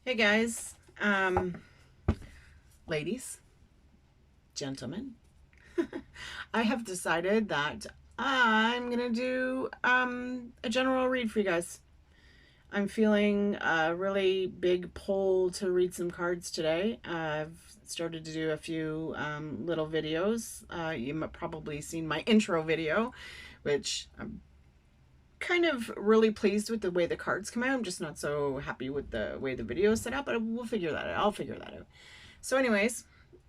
Hey guys, ladies, gentlemen, I have decided that I'm gonna do a general read for you guys. I'm feeling a really big pull to read some cards today. I've started to do a few little videos. You might probably seen my intro video, which I'm kind of really pleased with the way the cards come out. I'm just not so happy with the way the video is set up, but we'll figure that out. I'll figure that out. So anyways,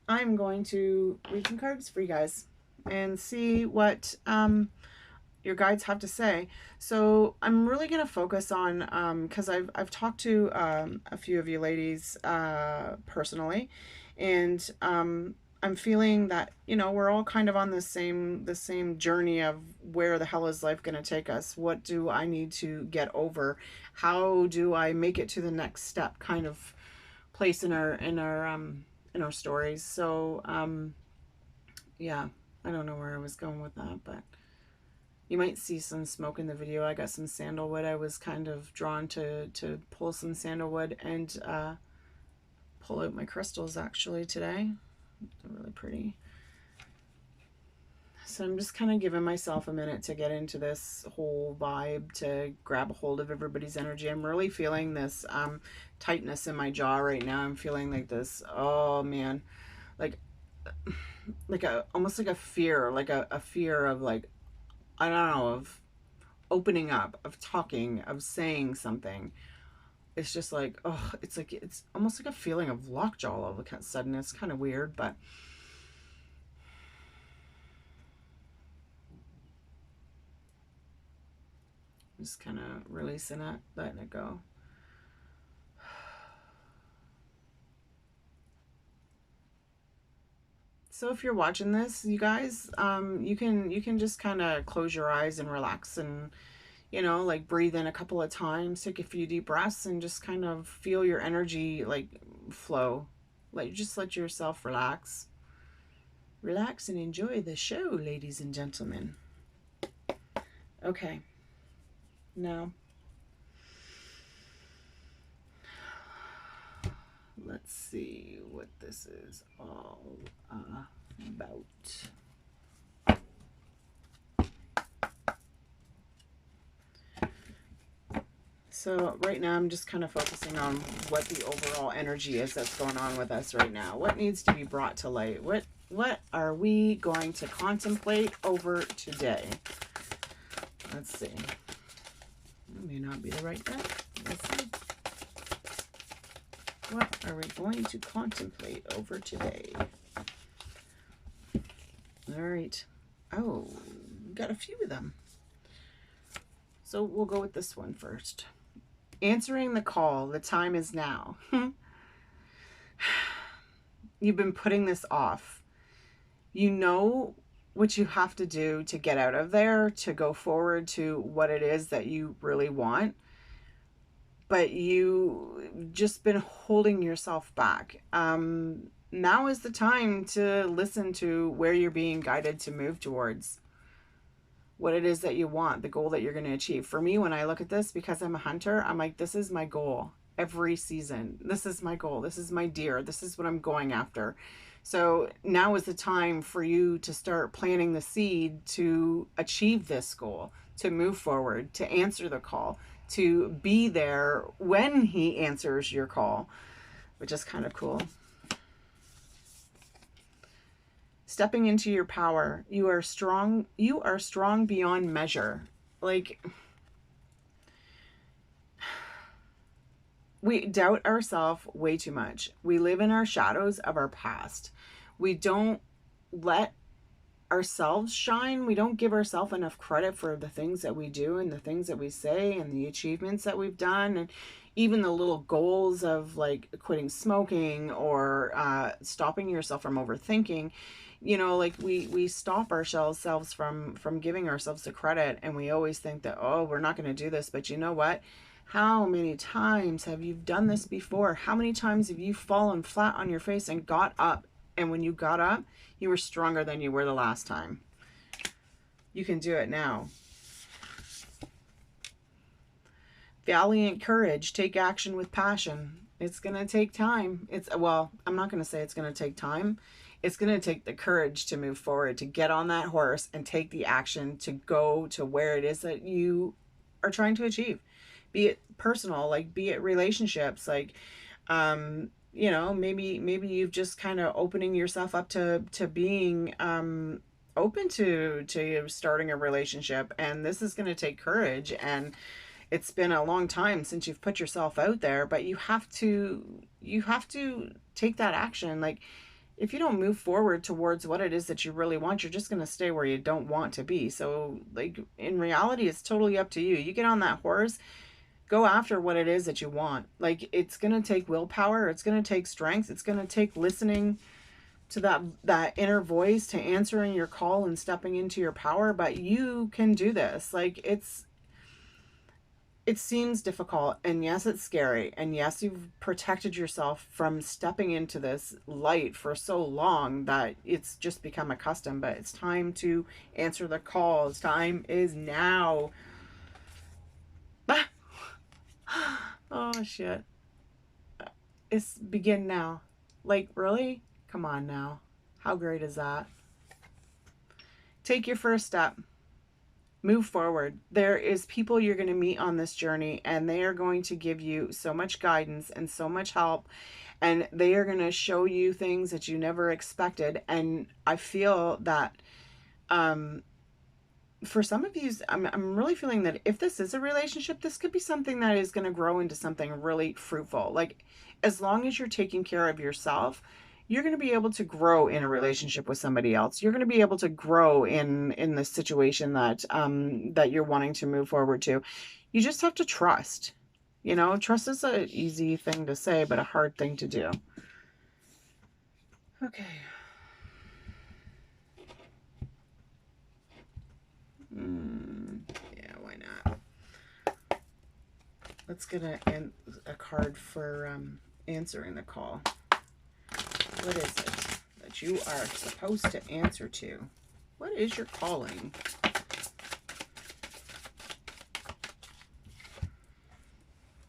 I'm going to read some cards for you guys and see what your guides have to say. So I'm really going to focus on because I've talked to a few of you ladies personally, and I'm feeling that we're all kind of on the same journey of where the hell is life going to take us. What do I need to get over? How do I make it to the next step? Kind of place in our stories. So yeah, I don't know where I was going with that, but you might see some smoke in the video. I got some sandalwood. I was kind of drawn to pull some sandalwood and pull out my crystals actually today. They're really pretty. So I'm just kind of giving myself a minute to get into this whole vibe, to grab a hold of everybody's energy. I'm really feeling this tightness in my jaw right now. I'm feeling like this, oh man, like a almost like a fear, like a fear of, like, I don't know, of opening up, of talking, of saying something. It's just like, oh, it's like, it's almost like a feeling of lockjaw all of a sudden. It's kind of weird, but just kind of releasing it, letting it go. So if you're watching this, you guys, you can just kind of close your eyes and relax, and like breathe in a couple of times, take a few deep breaths, and just kind of feel your energy like flow. Just let yourself relax. Relax and enjoy the show, ladies and gentlemen. Okay. Now, let's see what this is all about. So right now I'm just kind of focusing on what the overall energy is that's going on with us right now. What needs to be brought to light? What are we going to contemplate over today? Let's see. That may not be the right deck. Let's see. What are we going to contemplate over today? All right. Oh, got a few of them. So we'll go with this one first. Answering the call. The time is now. You've been putting this off. You know what you have to do to get out of there, to go forward to what it is that you really want. But you just been holding yourself back. Now is the time to listen to where you're being guided to move towards, what it is that you want, the goal that you're going to achieve. For me, when I look at this, because I'm a hunter, I'm like, this is my goal every season. This is my goal. This is my deer. This is what I'm going after. So now is the time for you to start planting the seed to achieve this goal, to move forward, to answer the call, to be there when he answers your call, which is kind of cool. Stepping into your power. You are strong. You are strong beyond measure. Like, we doubt ourselves way too much. We live in our shadows of our past. We don't let ourselves shine. We don't give ourselves enough credit for the things that we do and the things that we say and the achievements that we've done, and even the little goals of like quitting smoking or stopping yourself from overthinking. Like we stop ourselves from giving ourselves the credit, and we always think that, oh, we're not going to do this. But you know what? How many times have you done this before? How many times have you fallen flat on your face and got up? And when you got up, you were stronger than you were the last time. You can do it now. Valiant courage. Take action with passion. It's going to take time. Well, I'm not going to say it's going to take time. It's going to take the courage to move forward, to get on that horse and take the action to go to where it is that you are trying to achieve. Be it personal, like be it relationships, like maybe you've just kind of opening yourself up to being open to starting a relationship, and this is going to take courage, and it's been a long time since you've put yourself out there, but you have to take that action. Like if you don't move forward towards what it is that you really want, you're just going to stay where you don't want to be. So like in reality, it's totally up to you. You get on that horse, go after what it is that you want. Like it's going to take willpower, it's going to take strength, it's going to take listening to that inner voice, to answering your call and stepping into your power, but you can do this. Like it seems difficult, and yes, it's scary, and yes, you've protected yourself from stepping into this light for so long that it's just become a custom, but it's time to answer the calls. Time is now. Oh shit. It's begin now. Like really? Come on now. How great is that? Take your first step. Move forward. There is people you're going to meet on this journey, and they are going to give you so much guidance and so much help, and they are going to show you things that you never expected. And I feel that for some of you, I'm really feeling that if this is a relationship, this could be something that is going to grow into something really fruitful. Like as long as you're taking care of yourself, you're going to be able to grow in a relationship with somebody else. You're going to be able to grow in the situation that you're wanting to move forward to. You just have to trust. You know, trust is an easy thing to say, but a hard thing to do. Okay. Yeah, why not? Let's get a card for answering the call. What is it that you are supposed to answer to? What is your calling?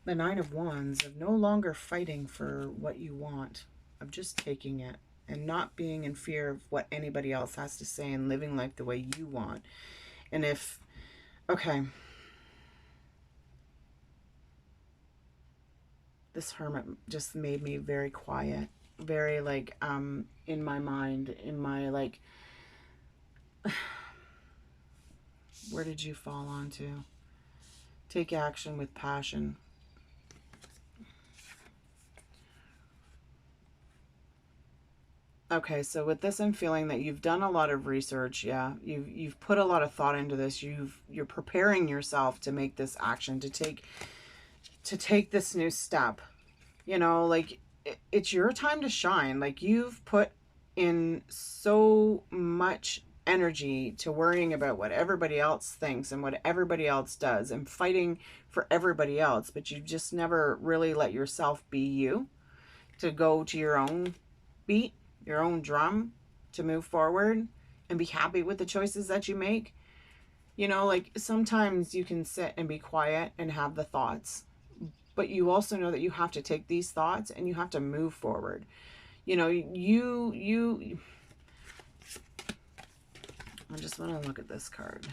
The Nine of Wands, of no longer fighting for what you want, of just taking it and not being in fear of what anybody else has to say and living life the way you want. And if, okay, this Hermit just made me very quiet, very like in my mind, in my like, where did you fall onto? Take action with passion. Okay, so with this, I'm feeling that you've done a lot of research. Yeah, you've put a lot of thought into this. You're preparing yourself to make this action, to take this new step. You know, like it's your time to shine. Like you've put in so much energy to worrying about what everybody else thinks and what everybody else does and fighting for everybody else, but you just never really let yourself be you, to go to your own beat, your own drum, to move forward and be happy with the choices that you make. You know, like sometimes you can sit and be quiet and have the thoughts, but you also know that you have to take these thoughts and you have to move forward. You know, I just want to look at this card.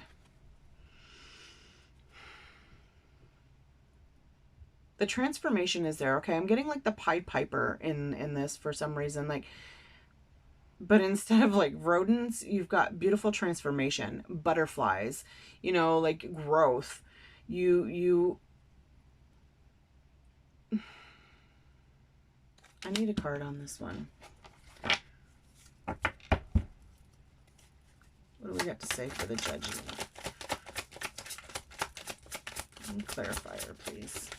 The transformation is there. Okay, I'm getting like the Pied Piper in this for some reason. Like, but instead of like rodents, you've got beautiful transformation, butterflies, you know, like growth. You I need a card on this one. What do we got to say for the judgment? Clarifier, please.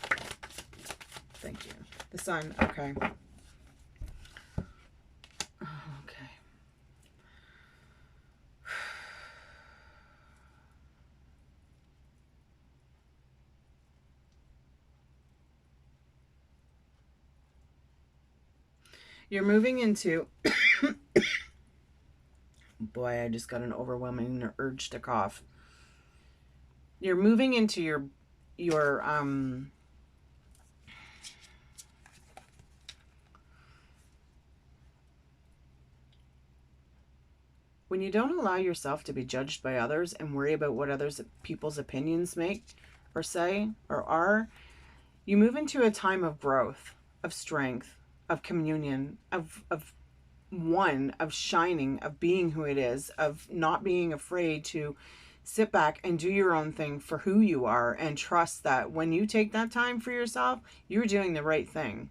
Thank you. The Sun. Okay. Okay. You're moving into boy, I just got an overwhelming urge to cough. You're moving into your When you don't allow yourself to be judged by others and worry about what others people's opinions make or say or are, you move into a time of growth, of strength, of communion, of one, of shining, of being who it is, of not being afraid to sit back and do your own thing for who you are, and trust that when you take that time for yourself, you're doing the right thing.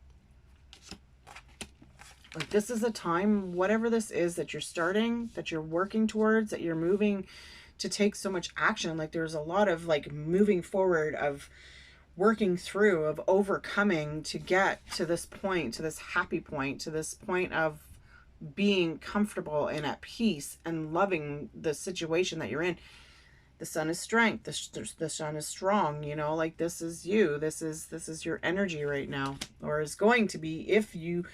Like, this is a time, whatever this is that you're starting, that you're working towards, that you're moving to take so much action. Like, there's a lot of like moving forward, of working through, of overcoming to get to this point, to this happy point, to this point of being comfortable and at peace and loving the situation that you're in. The sun is strength. The sun is strong, you know, like this is you. This is your energy right now, or is going to be, if you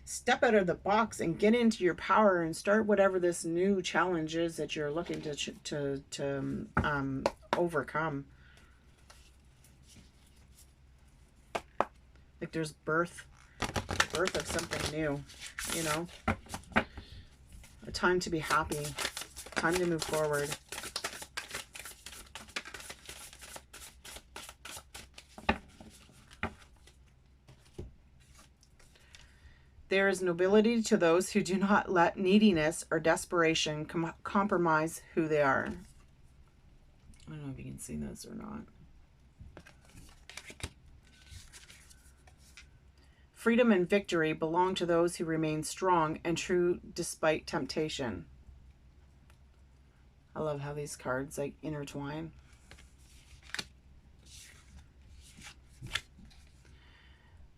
step out of the box and get into your power and start whatever this new challenge is that you're looking to overcome. Like, there's birth of something new, you know, a time to be happy, time to move forward. There is nobility to those who do not let neediness or desperation compromise who they are. I don't know if you can see this or not. Freedom and victory belong to those who remain strong and true despite temptation. I love how these cards like intertwine.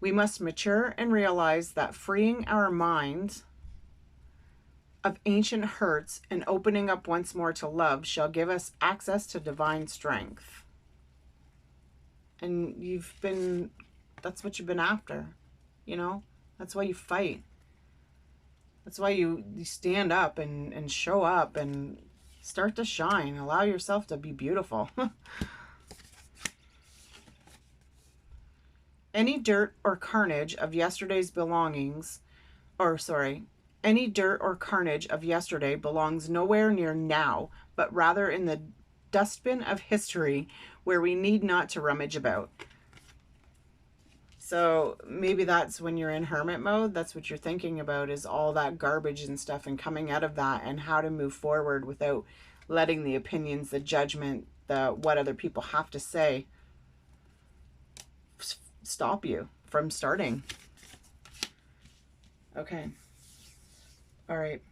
We must mature and realize that freeing our minds of ancient hurts and opening up once more to love shall give us access to divine strength. And that's what you've been after, you know? That's why you fight. That's why you stand up and show up and start to shine. Allow yourself to be beautiful. Any dirt or carnage of yesterday's belongings, any dirt or carnage of yesterday belongs nowhere near now, but rather in the dustbin of history where we need not to rummage about. So maybe that's when you're in hermit mode, that's what you're thinking about, is all that garbage and stuff, and coming out of that and how to move forward without letting the opinions, the judgment, what other people have to say stop you from starting. Okay. All right.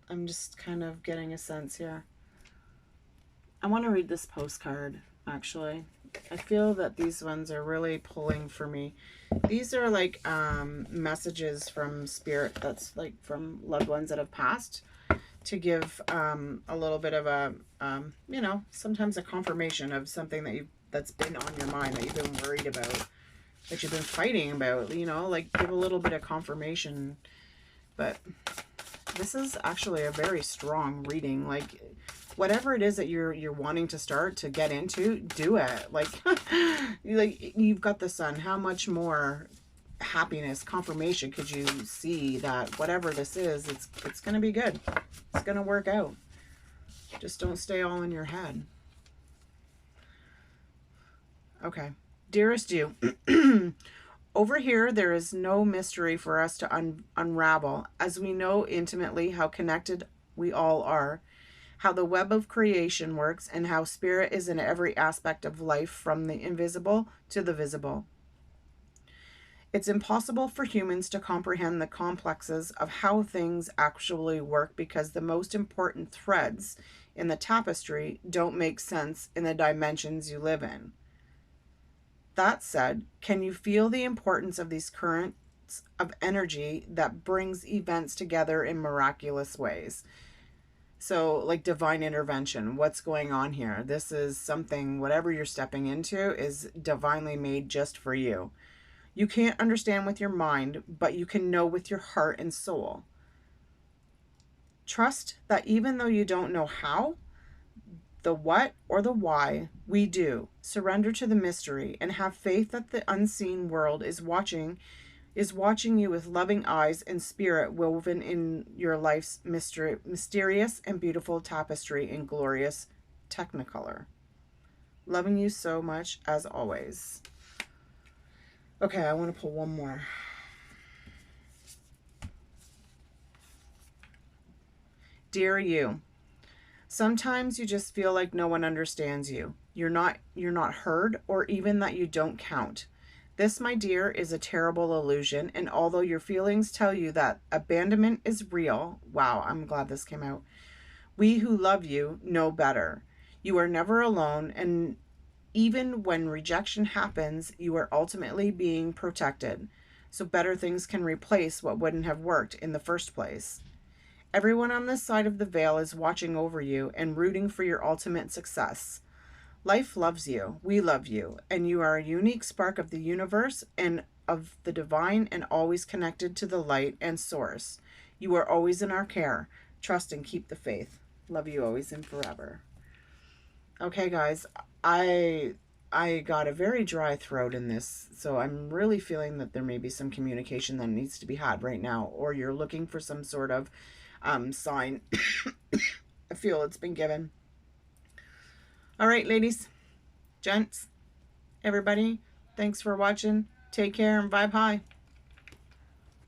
I'm just kind of getting a sense here. I want to read this postcard, actually. I feel that these ones are really pulling for me. These are like messages from spirit, that's like from loved ones that have passed, to give a little bit of a, you know, sometimes a confirmation of something that's been on your mind, that you've been worried about, that you've been fighting about, you know, like give a little bit of confirmation. But this is actually a very strong reading. Like, whatever it is that you're wanting to start to get into, do it. Like, like you've got the sun. How much more happiness, confirmation could you see that whatever this is, it's going to be good. It's going to work out. Just don't stay all in your head. Okay. Dearest you, over here there is no mystery for us to unravel, as we know intimately how connected we all are, how the web of creation works, and how spirit is in every aspect of life, from the invisible to the visible. It's impossible for humans to comprehend the complexes of how things actually work, because the most important threads in the tapestry don't make sense in the dimensions you live in. That said, can you feel the importance of these currents of energy that brings events together in miraculous ways? So, like divine intervention, what's going on here? This is something, whatever you're stepping into is divinely made just for you. You can't understand with your mind, but you can know with your heart and soul. Trust that even though you don't know how, the what or the why, we do. Surrender to the mystery and have faith that the unseen world is watching you with loving eyes and spirit woven in your life's mysterious and beautiful tapestry in glorious technicolor. Loving you so much as always. Okay, I want to pull one more. Dear you, sometimes you just feel like no one understands you. You're not heard, or even that you don't count. This, my dear, is a terrible illusion, and although your feelings tell you that abandonment is real, wow, I'm glad this came out. We who love you know better. You are never alone, and even when rejection happens, you are ultimately being protected, so better things can replace what wouldn't have worked in the first place. Everyone on this side of the veil is watching over you and rooting for your ultimate success. Life loves you. We love you. And you are a unique spark of the universe and of the divine, and always connected to the light and source. You are always in our care. Trust and keep the faith. Love you always and forever. Okay, guys, I got a very dry throat in this, so I'm really feeling that there may be some communication that needs to be had right now, or you're looking for some sort of sign. I feel it's been given. All right, ladies, gents, everybody, thanks for watching. Take care and vibe high.